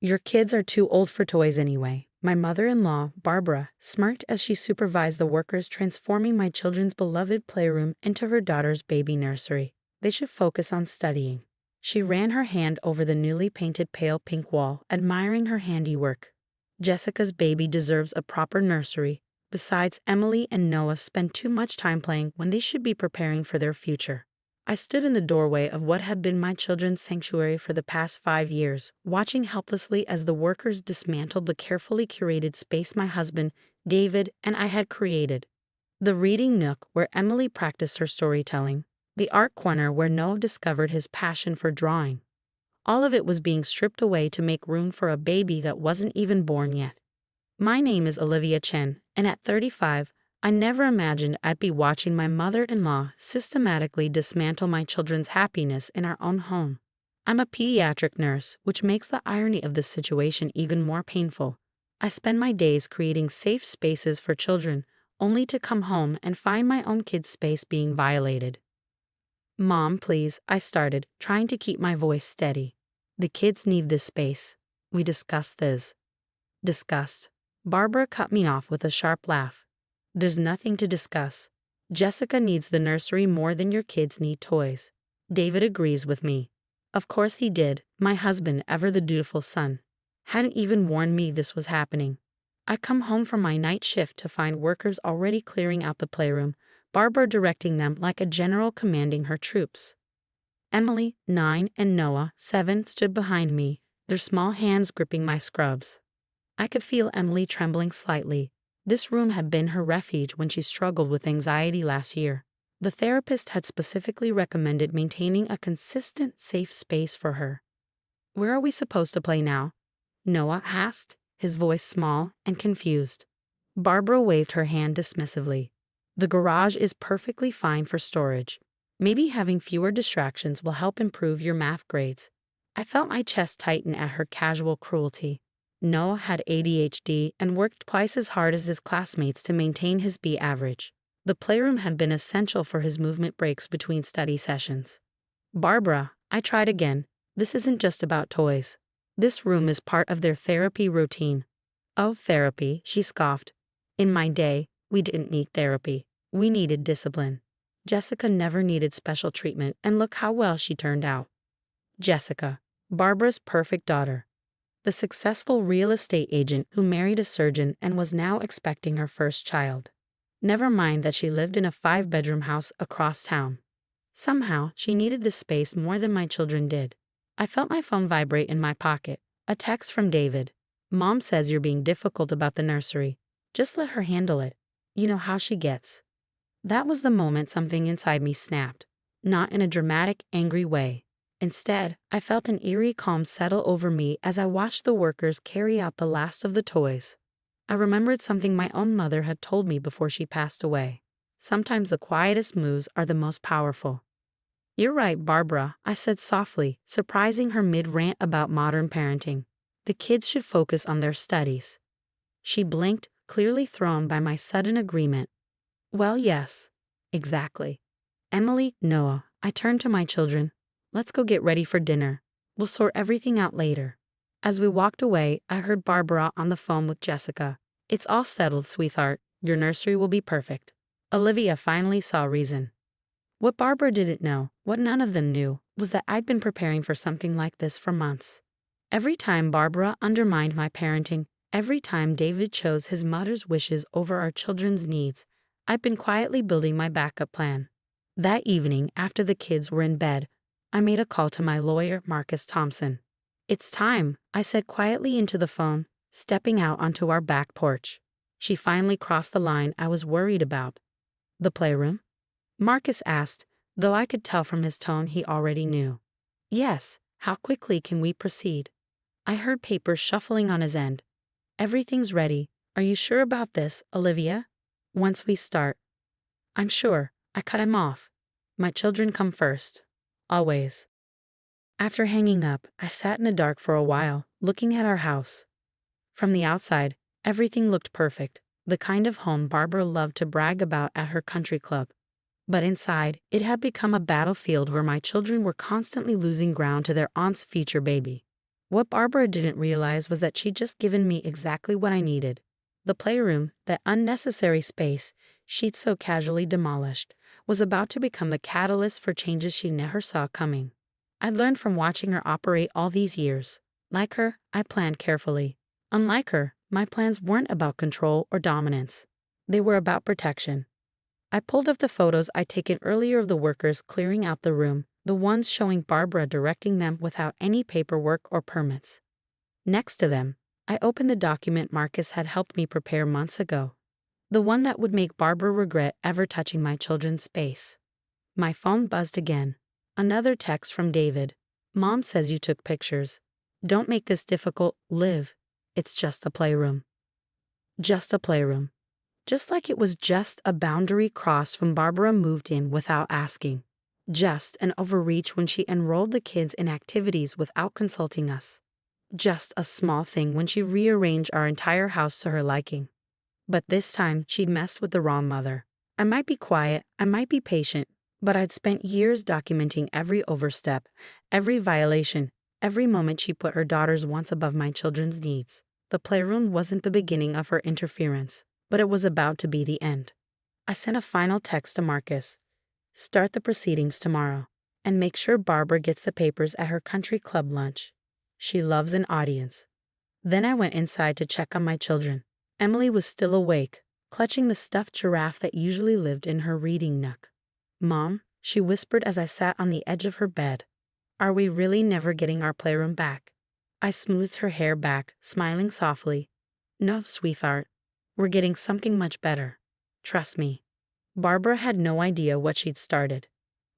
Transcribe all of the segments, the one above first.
Your kids are too old for toys anyway. My mother-in-law, Barbara, smirked as she supervised the workers transforming my children's beloved playroom into her daughter's baby nursery. They should focus on studying. She ran her hand over the newly painted pale pink wall, admiring her handiwork. Jessica's baby deserves a proper nursery. Besides, Emily and Noah spend too much time playing when they should be preparing for their future. I stood in the doorway of what had been my children's sanctuary for the past 5 years, watching helplessly as the workers dismantled the carefully curated space my husband, David, and I had created. The reading nook where Emily practiced her storytelling, the art corner where Noah discovered his passion for drawing. All of it was being stripped away to make room for a baby that wasn't even born yet. My name is Olivia Chen, and at 35, I never imagined I'd be watching my mother-in-law systematically dismantle my children's happiness in our own home. I'm a pediatric nurse, which makes the irony of this situation even more painful. I spend my days creating safe spaces for children, only to come home and find my own kids' space being violated. "Mom, please," I started, trying to keep my voice steady. "The kids need this space. We discussed this." "Discussed?" Barbara cut me off with a sharp laugh. "There's nothing to discuss. Jessica needs the nursery more than your kids need toys. David agrees with me." Of course he did. My husband, ever the dutiful son, hadn't even warned me this was happening. I come home from my night shift to find workers already clearing out the playroom, Barbara directing them like a general commanding her troops. Emily, 9, and Noah, 7, stood behind me, their small hands gripping my scrubs. I could feel Emily trembling slightly. This room had been her refuge when she struggled with anxiety last year. The therapist had specifically recommended maintaining a consistent, safe space for her. "Where are we supposed to play now?" Noah asked, his voice small and confused. Barbara waved her hand dismissively. "The garage is perfectly fine for storage. Maybe having fewer distractions will help improve your math grades." I felt my chest tighten at her casual cruelty. Noah had ADHD and worked twice as hard as his classmates to maintain his B average. The playroom had been essential for his movement breaks between study sessions. "Barbara," I tried again, "this isn't just about toys. This room is part of their therapy routine." "Oh, therapy," she scoffed. "In my day, we didn't need therapy. We needed discipline. Jessica never needed special treatment, and look how well she turned out." Jessica, Barbara's perfect daughter. The successful real estate agent who married a surgeon and was now expecting her first child. Never mind that she lived in a 5-bedroom house across town. Somehow, she needed this space more than my children did. I felt my phone vibrate in my pocket. A text from David. "Mom says you're being difficult about the nursery. Just let her handle it. You know how she gets." That was the moment something inside me snapped. Not in a dramatic, angry way. Instead, I felt an eerie calm settle over me as I watched the workers carry out the last of the toys. I remembered something my own mother had told me before she passed away. Sometimes the quietest moves are the most powerful. "You're right, Barbara," I said softly, surprising her mid-rant about modern parenting. "The kids should focus on their studies." She blinked, clearly thrown by my sudden agreement. "Well, yes. Exactly." "Emily, Noah," I turned to my children. "Let's go get ready for dinner. We'll sort everything out later." As we walked away, I heard Barbara on the phone with Jessica. "It's all settled, sweetheart. Your nursery will be perfect." Olivia finally saw reason. What Barbara didn't know, what none of them knew, was that I'd been preparing for something like this for months. Every time Barbara undermined my parenting, every time David chose his mother's wishes over our children's needs, I'd been quietly building my backup plan. That evening, after the kids were in bed, I made a call to my lawyer, Marcus Thompson. "It's time," I said quietly into the phone, stepping out onto our back porch. She finally crossed the line I was worried about. "The playroom?" Marcus asked, though I could tell from his tone he already knew. "Yes, how quickly can we proceed?" I heard papers shuffling on his end. "Everything's ready. Are you sure about this, Olivia?" "Once we start." "I'm sure," I cut him off. "My children come first. Always." After hanging up, I sat in the dark for a while, looking at our house. From the outside, everything looked perfect, the kind of home Barbara loved to brag about at her country club. But inside, it had become a battlefield where my children were constantly losing ground to their aunt's future baby. What Barbara didn't realize was that she'd just given me exactly what I needed. The playroom, that unnecessary space she'd so casually demolished, was about to become the catalyst for changes she never saw coming. I'd learned from watching her operate all these years. Like her, I planned carefully. Unlike her, my plans weren't about control or dominance. They were about protection. I pulled up the photos I'd taken earlier of the workers clearing out the room, the ones showing Barbara directing them without any paperwork or permits. Next to them, I opened the document Marcus had helped me prepare months ago. The one that would make Barbara regret ever touching my children's space. My phone buzzed again. Another text from David. Mom says you took pictures. Don't make this difficult, Liv. It's just a playroom. Just a playroom. Just like it was just a boundary crossed when Barbara moved in without asking. Just an overreach when she enrolled the kids in activities without consulting us. Just a small thing when she rearranged our entire house to her liking. But this time, she'd messed with the wrong mother. I might be quiet, I might be patient, but I'd spent years documenting every overstep, every violation, every moment she put her daughter's wants above my children's needs. The playroom wasn't the beginning of her interference, but it was about to be the end. I sent a final text to Marcus. Start the proceedings tomorrow, and make sure Barbara gets the papers at her country club lunch. She loves an audience. Then I went inside to check on my children. Emily was still awake, clutching the stuffed giraffe that usually lived in her reading nook. Mom, she whispered as I sat on the edge of her bed. Are we really never getting our playroom back? I smoothed her hair back, smiling softly. No, sweetheart. We're getting something much better. Trust me. Barbara had no idea what she'd started,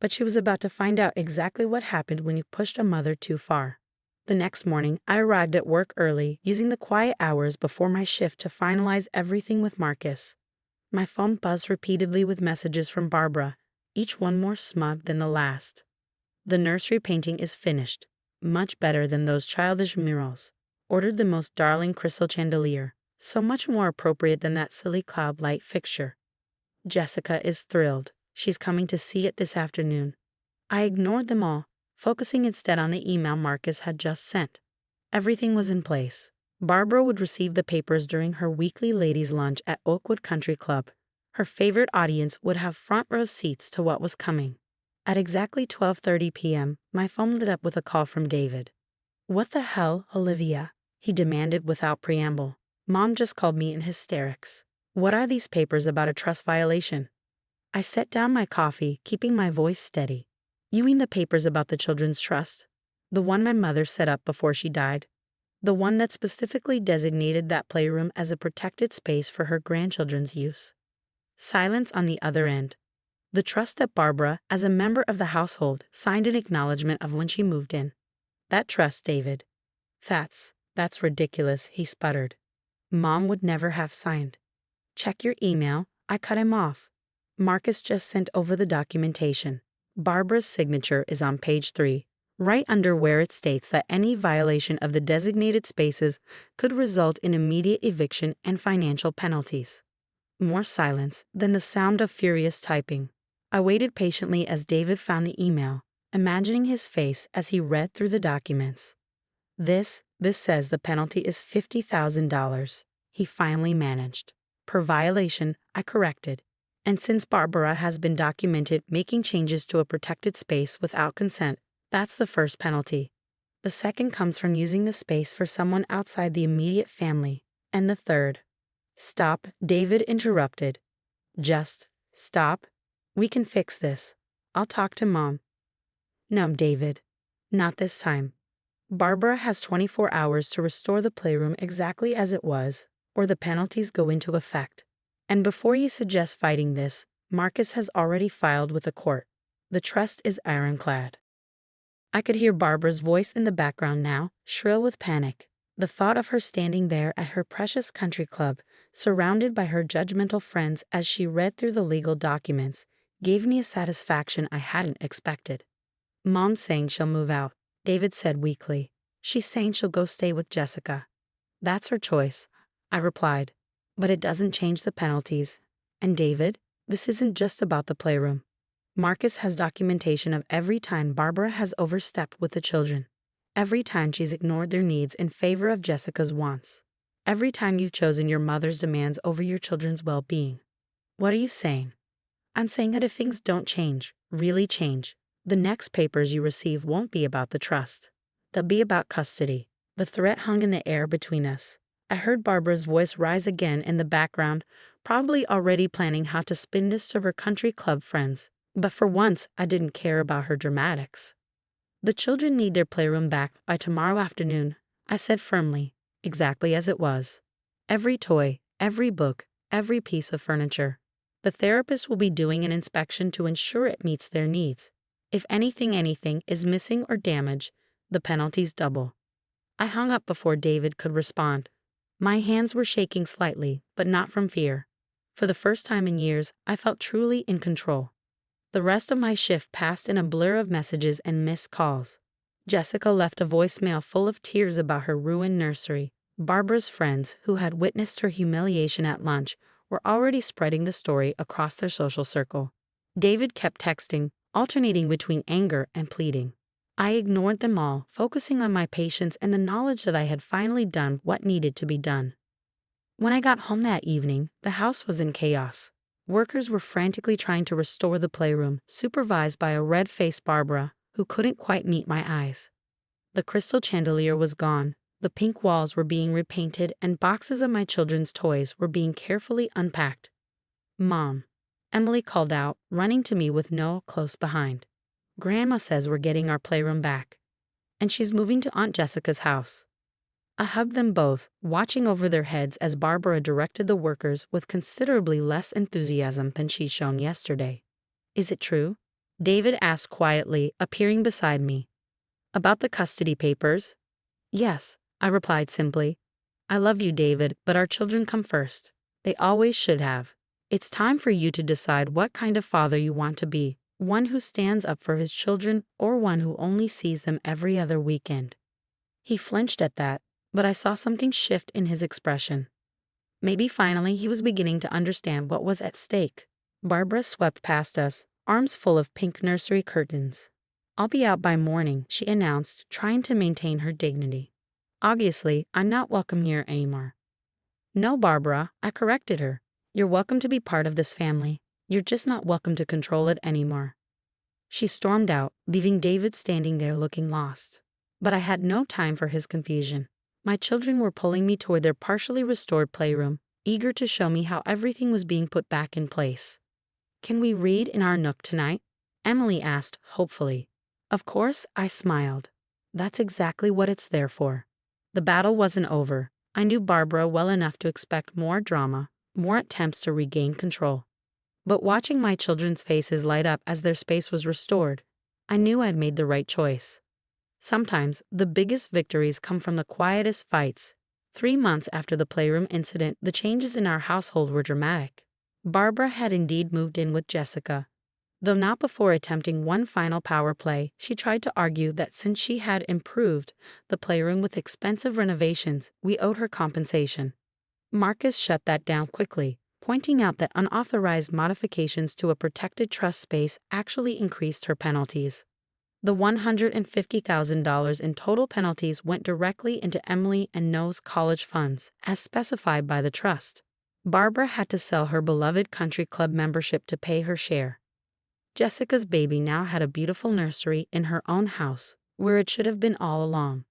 but she was about to find out exactly what happened when you pushed a mother too far. The next morning, I arrived at work early, using the quiet hours before my shift to finalize everything with Marcus. My phone buzzed repeatedly with messages from Barbara, each one more smug than the last. The nursery painting is finished, much better than those childish murals. Ordered the most darling crystal chandelier, so much more appropriate than that silly cloud light fixture. Jessica is thrilled. She's coming to see it this afternoon. I ignored them all, focusing instead on the email Marcus had just sent. Everything was in place. Barbara would receive the papers during her weekly ladies' lunch at Oakwood Country Club. Her favorite audience would have front row seats to what was coming. At exactly 12:30 p.m., my phone lit up with a call from David. What the hell, Olivia? He demanded without preamble. Mom just called me in hysterics. What are these papers about a trust violation? I set down my coffee, keeping my voice steady. You mean the papers about the children's trust? The one my mother set up before she died? The one that specifically designated that playroom as a protected space for her grandchildren's use? Silence on the other end. The trust that Barbara, as a member of the household, signed an acknowledgement of when she moved in. That trust, David. That's ridiculous, he sputtered. Mom would never have signed. Check your email. I cut him off. Marcus just sent over the documentation. Barbara's signature is on page 3, right under where it states that any violation of the designated spaces could result in immediate eviction and financial penalties. More silence, then the sound of furious typing. I waited patiently as David found the email, imagining his face as he read through the documents. This says the penalty is $50,000. He finally managed. Per violation, I corrected. And since Barbara has been documented making changes to a protected space without consent, that's the first penalty. The second comes from using the space for someone outside the immediate family. And the third. Stop, David interrupted. Just stop. We can fix this. I'll talk to Mom. No, David. Not this time. Barbara has 24 hours to restore the playroom exactly as it was, or the penalties go into effect. And before you suggest fighting this, Marcus has already filed with the court. The trust is ironclad. I could hear Barbara's voice in the background now, shrill with panic. The thought of her standing there at her precious country club, surrounded by her judgmental friends as she read through the legal documents, gave me a satisfaction I hadn't expected. Mom's saying she'll move out, David said weakly. She's saying she'll go stay with Jessica. That's her choice, I replied. But it doesn't change the penalties. And David, this isn't just about the playroom. Marcus has documentation of every time Barbara has overstepped with the children. Every time she's ignored their needs in favor of Jessica's wants. Every time you've chosen your mother's demands over your children's well-being. What are you saying? I'm saying that if things don't change, really change, the next papers you receive won't be about the trust. They'll be about custody. The threat hung in the air between us. I heard Barbara's voice rise again in the background, probably already planning how to spin this to her country club friends. But for once, I didn't care about her dramatics. The children need their playroom back by tomorrow afternoon, I said firmly, exactly as it was. Every toy, every book, every piece of furniture. The therapist will be doing an inspection to ensure it meets their needs. If anything is missing or damaged, the penalties double. I hung up before David could respond. My hands were shaking slightly, but not from fear. For the first time in years, I felt truly in control. The rest of my shift passed in a blur of messages and missed calls. Jessica left a voicemail full of tears about her ruined nursery. Barbara's friends, who had witnessed her humiliation at lunch, were already spreading the story across their social circle. David kept texting, alternating between anger and pleading. I ignored them all, focusing on my patience and the knowledge that I had finally done what needed to be done. When I got home that evening, the house was in chaos. Workers were frantically trying to restore the playroom, supervised by a red-faced Barbara who couldn't quite meet my eyes. The crystal chandelier was gone, the pink walls were being repainted, and boxes of my children's toys were being carefully unpacked. "Mom," Emily called out, running to me with Noah close behind. "Grandma says we're getting our playroom back, and she's moving to Aunt Jessica's house." I hugged them both, watching over their heads as Barbara directed the workers with considerably less enthusiasm than she'd shown yesterday. "Is it true?" David asked quietly, appearing beside me. "About the custody papers?" "Yes," I replied simply. "I love you, David, but our children come first. They always should have. It's time for you to decide what kind of father you want to be, one who stands up for his children or one who only sees them every other weekend." He flinched at that, but I saw something shift in his expression. Maybe finally he was beginning to understand what was at stake. Barbara swept past us, arms full of pink nursery curtains. "I'll be out by morning," she announced, trying to maintain her dignity. "Obviously, I'm not welcome here anymore." "No, Barbara," I corrected her. "You're welcome to be part of this family. You're just not welcome to control it anymore." She stormed out, leaving David standing there looking lost. But I had no time for his confusion. My children were pulling me toward their partially restored playroom, eager to show me how everything was being put back in place. "Can we read in our nook tonight?" Emily asked, hopefully. Of course, I smiled. That's exactly what it's there for. The battle wasn't over. I knew Barbara well enough to expect more drama, more attempts to regain control. But watching my children's faces light up as their space was restored, I knew I'd made the right choice. Sometimes, the biggest victories come from the quietest fights. 3 months after the playroom incident, the changes in our household were dramatic. Barbara had indeed moved in with Jessica. Though not before attempting one final power play, she tried to argue that since she had improved the playroom with expensive renovations, we owed her compensation. Marcus shut that down quickly, pointing out that unauthorized modifications to a protected trust space actually increased her penalties. The $150,000 in total penalties went directly into Emily and Noah's college funds, as specified by the trust. Barbara had to sell her beloved country club membership to pay her share. Jessica's baby now had a beautiful nursery in her own house, where it should have been all along.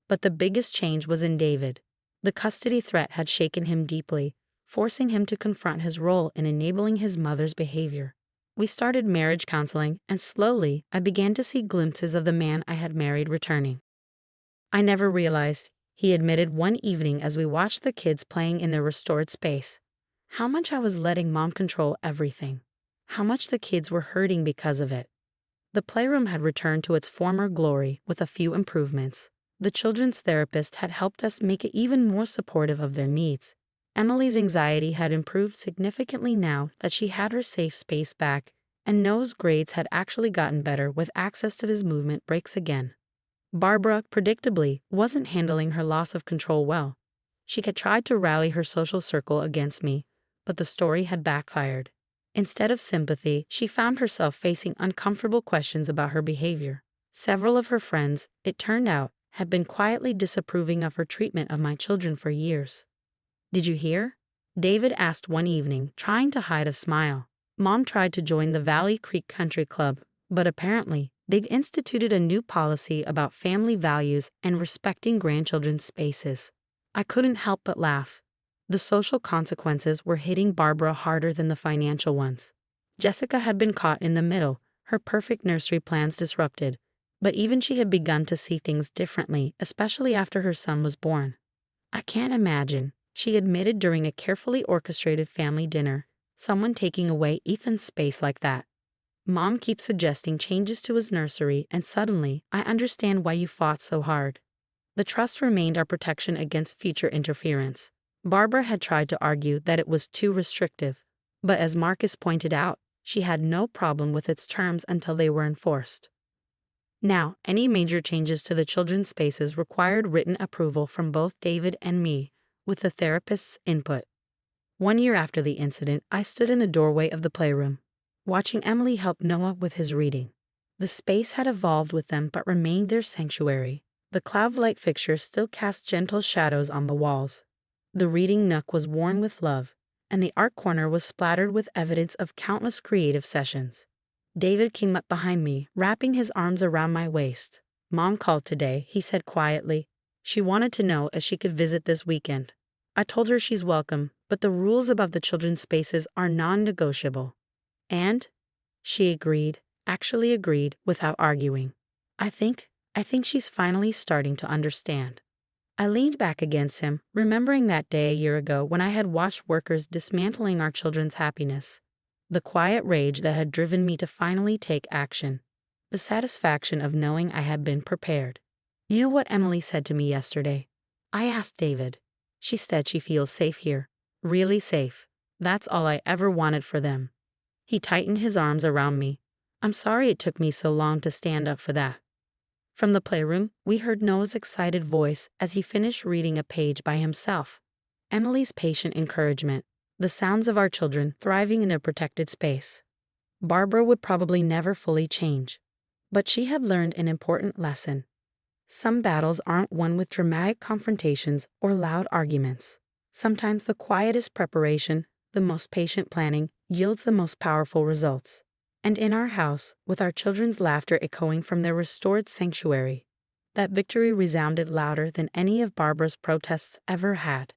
But the biggest change was in David. The custody threat had shaken him deeply, forcing him to confront his role in enabling his mother's behavior. We started marriage counseling, and slowly I began to see glimpses of the man I had married returning. "I never realized," he admitted one evening as we watched the kids playing in their restored space, "how much I was letting Mom control everything. How much the kids were hurting because of it." The playroom had returned to its former glory with a few improvements. The children's therapist had helped us make it even more supportive of their needs. Emily's anxiety had improved significantly now that she had her safe space back, and Noah's grades had actually gotten better with access to his movement breaks again. Barbara, predictably, wasn't handling her loss of control well. She had tried to rally her social circle against me, but the story had backfired. Instead of sympathy, she found herself facing uncomfortable questions about her behavior. Several of her friends, it turned out, had been quietly disapproving of her treatment of my children for years. "Did you hear?" David asked one evening, trying to hide a smile. "Mom tried to join the Valley Creek Country Club, but apparently, they've instituted a new policy about family values and respecting grandchildren's spaces." I couldn't help but laugh. The social consequences were hitting Barbara harder than the financial ones. Jessica had been caught in the middle, her perfect nursery plans disrupted, but even she had begun to see things differently, especially after her son was born. "I can't imagine," she admitted during a carefully orchestrated family dinner, "someone taking away Ethan's space like that. Mom keeps suggesting changes to his nursery, and suddenly, I understand why you fought so hard." The trust remained our protection against future interference. Barbara had tried to argue that it was too restrictive, but as Marcus pointed out, she had no problem with its terms until they were enforced. Now, any major changes to the children's spaces required written approval from both David and me, with the therapist's input. 1 year after the incident, I stood in the doorway of the playroom, watching Emily help Noah with his reading. The space had evolved with them but remained their sanctuary. The cloud light fixture still cast gentle shadows on the walls. The reading nook was worn with love, and the art corner was splattered with evidence of countless creative sessions. David came up behind me, wrapping his arms around my waist. "Mom called today," he said quietly. "She wanted to know if she could visit this weekend. I told her she's welcome, but the rules about the children's spaces are non-negotiable." And she agreed, actually agreed, without arguing. I think she's finally starting to understand. I leaned back against him, remembering that day a year ago when I had watched workers dismantling our children's happiness. The quiet rage that had driven me to finally take action. The satisfaction of knowing I had been prepared. You know what Emily said to me yesterday? I asked David. She said she feels safe here. Really safe. That's all I ever wanted for them. He tightened his arms around me. "I'm sorry it took me so long to stand up for that." From the playroom, we heard Noah's excited voice as he finished reading a page by himself. Emily's patient encouragement, the sounds of our children thriving in their protected space. Barbara would probably never fully change, but she had learned an important lesson. Some battles aren't won with dramatic confrontations or loud arguments. Sometimes the quietest preparation, the most patient planning, yields the most powerful results. And in our house, with our children's laughter echoing from their restored sanctuary, that victory resounded louder than any of Barbara's protests ever had.